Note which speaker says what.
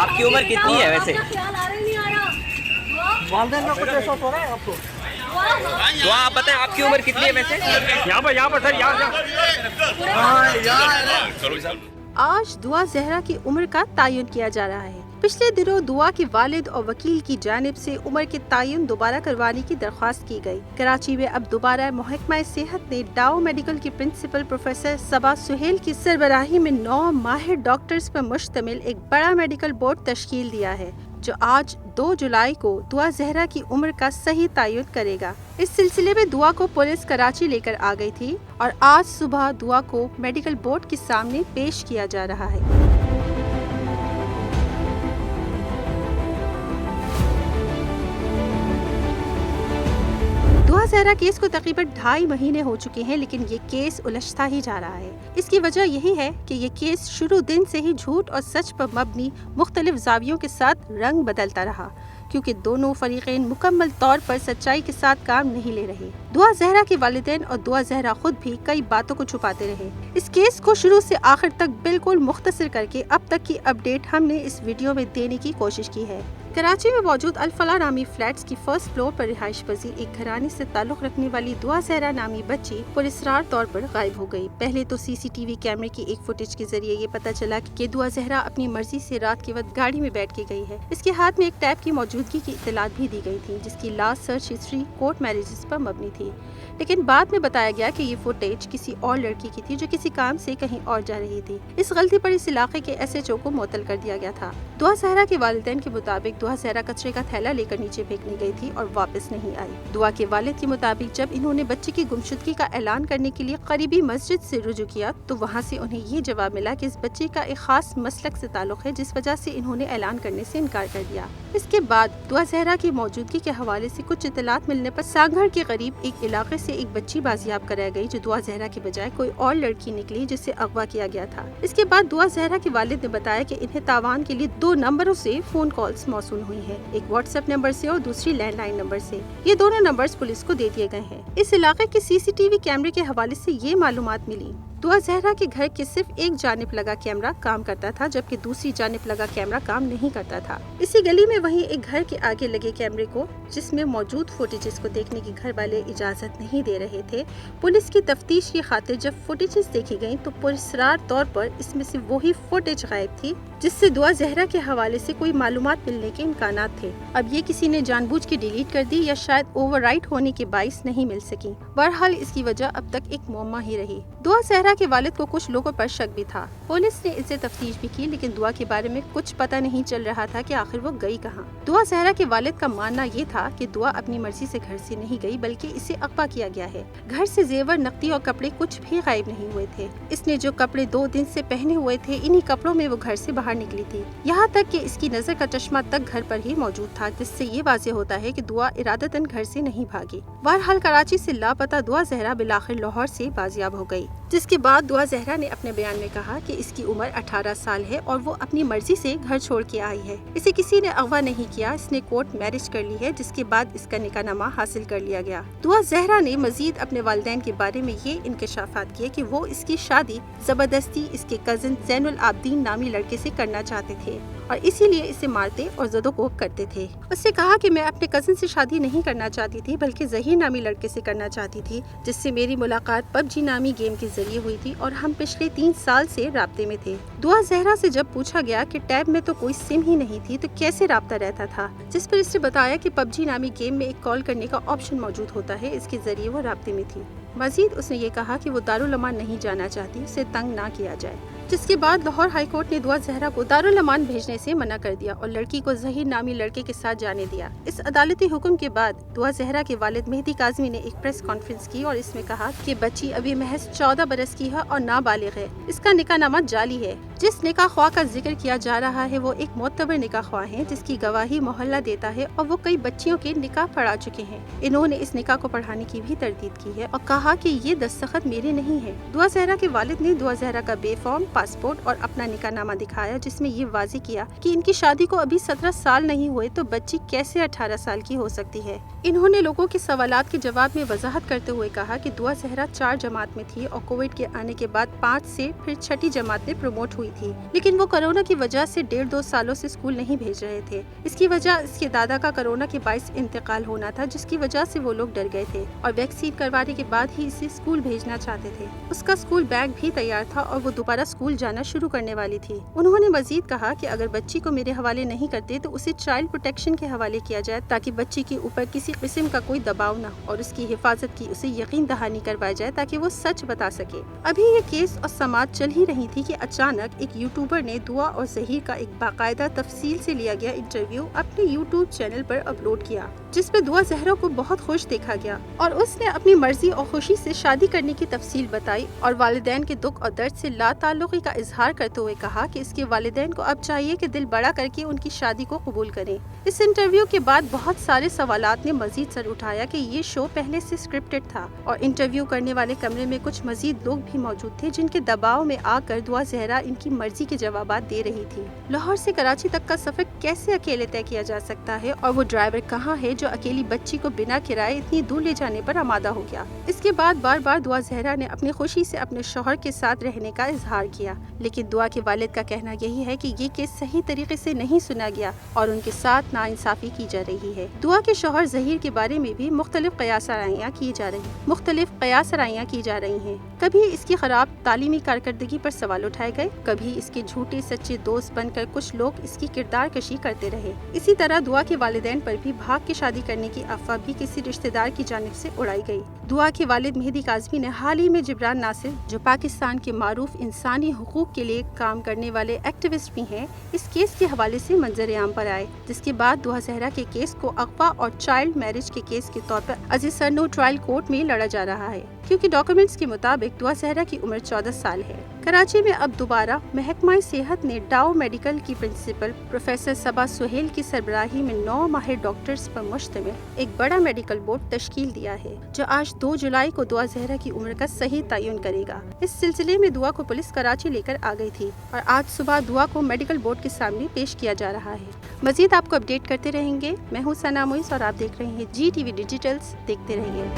Speaker 1: آپ کی عمر کتنی ہے ویسے؟
Speaker 2: والدین کا کچھ احساس ہو رہا ہے آپ کو؟
Speaker 1: دعا آپ بتائیں آپ کی عمر کتنی ہے ویسے؟
Speaker 2: یہاں پر سر یہاں
Speaker 3: آج دعا زہرا کی عمر کا تعین کیا جا رہا ہے۔ پچھلے دنوں دعا کے والد اور وکیل کی جانب سے عمر کے تعین دوبارہ کروانے کی درخواست کی گئی۔ کراچی میں اب دوبارہ محکمہ صحت نے ڈاؤ میڈیکل کی پرنسپل پروفیسر صبا سہیل کی سربراہی میں 9 ماہر ڈاکٹرز پر مشتمل ایک بڑا میڈیکل بورڈ تشکیل دیا ہے، جو آج 2 جولائی کو دعا زہرا کی عمر کا صحیح تعین کرے گا۔ اس سلسلے میں دعا کو پولیس کراچی لے کر آ گئی تھی اور آج صبح دعا کو میڈیکل بورڈ کے سامنے پیش کیا جا رہا ہے۔ دعا زہرا کیس کو تقریباً 2.5 مہینے ہو چکے ہیں، لیکن یہ کیس الجھتا ہی جا رہا ہے۔ اس کی وجہ یہی ہے کہ یہ کیس شروع دن سے ہی جھوٹ اور سچ پر مبنی مختلف زاویوں کے ساتھ رنگ بدلتا رہا، کیونکہ دونوں فریقین مکمل طور پر سچائی کے ساتھ کام نہیں لے رہے۔ دعا زہرا کے والدین اور دعا زہرا خود بھی کئی باتوں کو چھپاتے رہے۔ اس کیس کو شروع سے آخر تک بالکل مختصر کر کے اب تک کی اپڈیٹ ہم نے اس ویڈیو میں دینے کی کوشش کی ہے۔ کراچی میں موجود الفلاح نامی فلیٹس کی فرسٹ فلور پر رہائش پذیر ایک گھرانے سے تعلق رکھنے والی دعا زہرا نامی بچی پراسرار طور پر غائب ہو گئی۔ پہلے تو سی سی ٹی وی کیمرے کی ایک فوٹیج کے ذریعے یہ پتہ چلا کہ دعا زہرا اپنی مرضی سے رات کے وقت گاڑی میں بیٹھ کے گئی ہے۔ اس کے ہاتھ میں ایک ٹیب کی موجودگی کی اطلاعات بھی دی گئی تھی، جس کی last search history court marriages پر مبنی تھی، لیکن بعد میں بتایا گیا کہ یہ فوٹیج کسی اور لڑکی کی تھی جو کسی کام سے کہیں اور جا رہی تھی۔ اس غلطی پر اس علاقے کے ایس ایچ او کو معطل کر دیا گیا تھا۔ دعا زہرا کے والدین کے مطابق دعا زہرا کچرے کا تھیلا لے کر نیچے پھینکنے گئی تھی اور واپس نہیں آئی۔ دعا کے والد کے مطابق جب انہوں نے بچے کی گمشدگی کا اعلان کرنے کے لیے قریبی مسجد سے رجوع کیا تو وہاں سے انہیں یہ جواب ملا کہ اس بچے کا ایک خاص مسلک سے تعلق ہے، جس وجہ سے انہوں نے اعلان کرنے سے انکار کر دیا۔ اس کے بعد دعا زہرا کی موجودگی کے حوالے سے کچھ اطلاعات ملنے پر سانگھڑ کے قریب ایک علاقے سے ایک بچی بازیاب کرائی گئی، جو دعا زہرا کے بجائے کوئی اور لڑکی نکلی جسے اغوا کیا گیا تھا۔ اس کے بعد دعا زہرا کے والد نے بتایا کہ انہیں تاوان کے لیے 2 نمبروں سے فون کالز موصول ہوئی ہیں، ایک واٹس ایپ نمبر سے اور دوسری لینڈ لائن نمبر سے۔ یہ دونوں نمبرز پولیس کو دے دیے گئے ہیں۔ اس علاقے کے سی سی ٹی وی کیمرے کے حوالے سے یہ معلومات ملی۔ دعا زہرا کے گھر کے صرف ایک جانب لگا کیمرہ کام کرتا تھا، جبکہ دوسری جانب لگا کیمرہ کام نہیں کرتا تھا۔ اسی گلی میں وہیں ایک گھر کے آگے لگے کیمرے کو، جس میں موجود فوٹیجز کو دیکھنے کی گھر والے اجازت نہیں دے رہے تھے۔ پولیس کی تفتیش کی خاطر جب فوٹیجز دیکھی گئیں تو پراسرار طور پر اس میں سے وہی فوٹیج غائب تھی جس سے دعا زہرا کے حوالے سے کوئی معلومات ملنے کے امکانات تھے۔ اب یہ کسی نے جان بوجھ کے ڈیلیٹ کر دی یا شاید اوور رائٹ ہونے کے باعث نہیں مل سکی۔ بہرحال اس کی وجہ اب تک ایک معمہ ہی رہی۔ دعا زہرا کے والد کو کچھ لوگوں پر شک بھی تھا۔ پولیس نے اسے تفتیش بھی کی، لیکن دعا کے بارے میں کچھ پتہ نہیں چل رہا تھا کہ آخر وہ گئی کہاں۔ دعا زہرا کے والد کا ماننا یہ تھا کہ دعا اپنی مرضی سے گھر سے نہیں گئی، بلکہ اسے اغوا کیا گیا ہے۔ گھر سے زیور، نقدی اور کپڑے کچھ بھی غائب نہیں ہوئے تھے۔ اس نے جو کپڑے 2 دن سے پہنے ہوئے تھے، انہی کپڑوں میں وہ گھر سے باہر نکلی تھی، یہاں تک کہ اس کی نظر کا چشمہ تک گھر پر ہی موجود تھا، جس سے یہ واضح ہوتا ہے کہ دعا ارادتاً گھر سے نہیں بھاگی۔ بہرحال کراچی سے لاپتہ دعا زہرا بالآخر لاہور سے بازیاب ہو گئی، جس کے بعد دعا زہرا نے اپنے بیان میں کہا کہ اس کی عمر 18 سال ہے اور وہ اپنی مرضی سے گھر چھوڑ کے آئی ہے۔ اسے کسی نے اغوا نہیں کیا، اس نے کورٹ میرج کر لی ہے، جس کے بعد اس کا نکاح نامہ حاصل کر لیا گیا۔ دعا زہرا نے مزید اپنے والدین کے بارے میں یہ انکشافات کیے کہ وہ اس کی شادی زبردستی اس کے کزن زین العابدین نامی لڑکے سے کرنا چاہتے تھے اور اسی لیے اسے مارتے اور زد و کوب کرتے تھے۔ اس سے کہا کہ میں اپنے کزن سے شادی نہیں کرنا چاہتی تھی، بلکہ ظہیر نامی لڑکے سے کرنا چاہتی تھی، جس سے میری ملاقات PUBG نامی گیم کے ذریعے ہوئی تھی اور ہم پچھلے 3 سال سے رابطے میں تھے۔ دعا زہرا سے جب پوچھا گیا کہ ٹیب میں تو کوئی سم ہی نہیں تھی تو کیسے رابطہ رہتا تھا، جس پر اس نے بتایا کہ PUBG نامی گیم میں ایک کال کرنے کا آپشن موجود ہوتا ہے، اس کے ذریعے وہ رابطے میں تھی۔ مزید اس نے یہ کہا کہ وہ دارالامان نہیں جانا چاہتی، اسے تنگ نہ کیا جائے، جس کے بعد لاہور ہائی کورٹ نے دعا زہرا کو دارالامان بھیجنے سے منع کر دیا اور لڑکی کو ظہیر نامی لڑکے کے ساتھ جانے دیا۔ اس عدالتی حکم کے بعد دعا زہرا کے والد مہدی کاظمی نے ایک پریس کانفرنس کی اور اس میں کہا کہ بچی ابھی محض 14 برس کی ہے اور نابالغ ہے، اس کا نکاح نامہ جعلی ہے۔ جس نکاح خواہ کا ذکر کیا جا رہا ہے وہ ایک معتبر نکاح خواہ ہیں، جس کی گواہی محلہ دیتا ہے اور وہ کئی بچیوں کے نکاح پڑھا چکے ہیں۔ انہوں نے اس نکاح کو پڑھانے کی بھی تردید کی ہے اور کہا کہ یہ دستخط میرے نہیں ہے۔ دعا زہرا کے والد نے دعا زہرا کا بے فارم پاسپورٹ اور اپنا نکاح نامہ دکھایا جس میں یہ واضح کیا کہ ان کی شادی کو ابھی 17 سال نہیں ہوئے تو بچی کیسے 18 سال کی ہو سکتی ہے۔ انہوں نے لوگوں کے سوالات کے جواب میں وضاحت کرتے ہوئے کہا کہ دعا زہرا 4 جماعت میں تھی اور کووڈ کے آنے کے بعد 5 سے پھر 6ٹھی جماعت میں پروموٹ ہوئی تھی، لیکن وہ کرونا کی وجہ سے 1.5-2 سالوں سے اسکول نہیں بھیج رہے تھے۔ اس کی وجہ اس کے دادا کا کرونا کے باعث انتقال ہونا تھا جس کی وجہ سے وہ لوگ ڈر گئے تھے اور ویکسین کروانے کے بعد ہی اسے اسکول بھیجنا چاہتے تھے۔ اس کا اسکول بیگ بھی تیار تھا اور وہ دوبارہ اسکول جانا شروع کرنے والی تھی۔ انہوں نے مزید کہا کہ اگر بچی کو میرے حوالے نہیں کرتے تو اسے چائلڈ پروٹیکشن کے حوالے کیا جائے تاکہ بچی کے اوپر کسی قسم کا کوئی دباؤ نہ ہو اور اس کی حفاظت کی اسے یقین دہانی کروائی جائے تاکہ وہ سچ بتا سکے۔ ابھی یہ کیس اور سماعت چل ہی رہی تھی کہ اچانک ایک یوٹیوبر نے دعا اور ظہیر کا ایک باقاعدہ تفصیل سے لیا گیا انٹرویو اپنے یوٹیوب چینل پر اپلوڈ کیا، جس پہ دعا زہرا کو بہت خوش دیکھا گیا اور اس نے اپنی مرضی اور خوشی سے شادی کرنے کی تفصیل بتائی اور والدین کے دکھ اور درد سے لا تعلقی کا اظہار کرتے ہوئے کہا کہ اس کے والدین کو اب چاہیے کہ دل بڑا کر کے ان کی شادی کو قبول کریں۔ اس انٹرویو کے بعد بہت سارے سوالات نے مزید سر اٹھایا کہ یہ شو پہلے سے اسکرپٹڈ تھا اور انٹرویو کرنے والے کمرے میں کچھ مزید لوگ بھی موجود تھے جن کے دباؤ میں آ کر دعا زہرا ان کی مرضی کے جوابات دے رہی تھی۔ لاہور سے کراچی تک کا سفر کیسے اکیلے طے کیا جا سکتا ہے اور وہ ڈرائیور کہاں ہے جو اکیلی بچی کو بنا کرائے اتنی دور لے جانے پر آمادہ ہو گیا۔ اس کے بعد بار بار دعا زہرا نے اپنی خوشی سے اپنے شوہر کے ساتھ رہنے کا اظہار کیا، لیکن دعا کے والد کا کہنا یہی ہے کہ یہ کیس صحیح طریقے سے نہیں سنا گیا اور ان کے ساتھ ناانصافی کی جا رہی ہے۔ دعا کے شوہر ظہیر کے بارے میں بھی مختلف قیاس آرائیاں کی جا رہی ہیں۔ کبھی اس کی خراب تعلیمی کارکردگی پر سوال اٹھائے گئے، کبھی اس کے جھوٹے سچے دوست بن کر کچھ لوگ اس کی کردار کشی کرتے رہے۔ اسی طرح دعا کے والدین پر بھی بھاگ کے شادی کرنے کی افواہ بھی کسی رشتہ دار کی جانب سے اڑائی گئی۔ دعا کے والد مہدی کاظمی نے حال ہی میں جبران ناصر، جو پاکستان کے معروف انسانی حقوق کے لیے کام کرنے والے ایکٹیوسٹ بھی ہیں، اس کیس کے حوالے سے منظر عام پر آئے، جس کے بعد دعا زہرا کے کیس کو اغوا اور چائلڈ میرج کے کیس کے طور پر از سر ٹرائل کورٹ میں لڑا جا رہا ہے، کیونکہ ڈاکومنٹس کے مطابق دعا زہرا کی عمر 14 سال ہے۔ کراچی میں اب دوبارہ محکمہ صحت نے ڈاؤ میڈیکل کی پرنسپل پروفیسر صبا سہیل کی سربراہی میں 9 ماہر ڈاکٹرز پر مشتمل ایک بڑا میڈیکل بورڈ تشکیل دیا ہے، جو آج 2 جولائی کو دعا زہرا کی عمر کا صحیح تعین کرے گا۔ اس سلسلے میں دعا کو پولیس کراچی لے کر آ گئی تھی اور آج صبح دعا کو میڈیکل بورڈ کے سامنے پیش کیا جا رہا ہے۔ مزید آپ کو اپڈیٹ کرتے رہیں گے۔ میں ہوں ثنا موئز اور آپ دیکھ رہے ہیں GTV ڈیجیٹلز۔ دیکھتے رہیے۔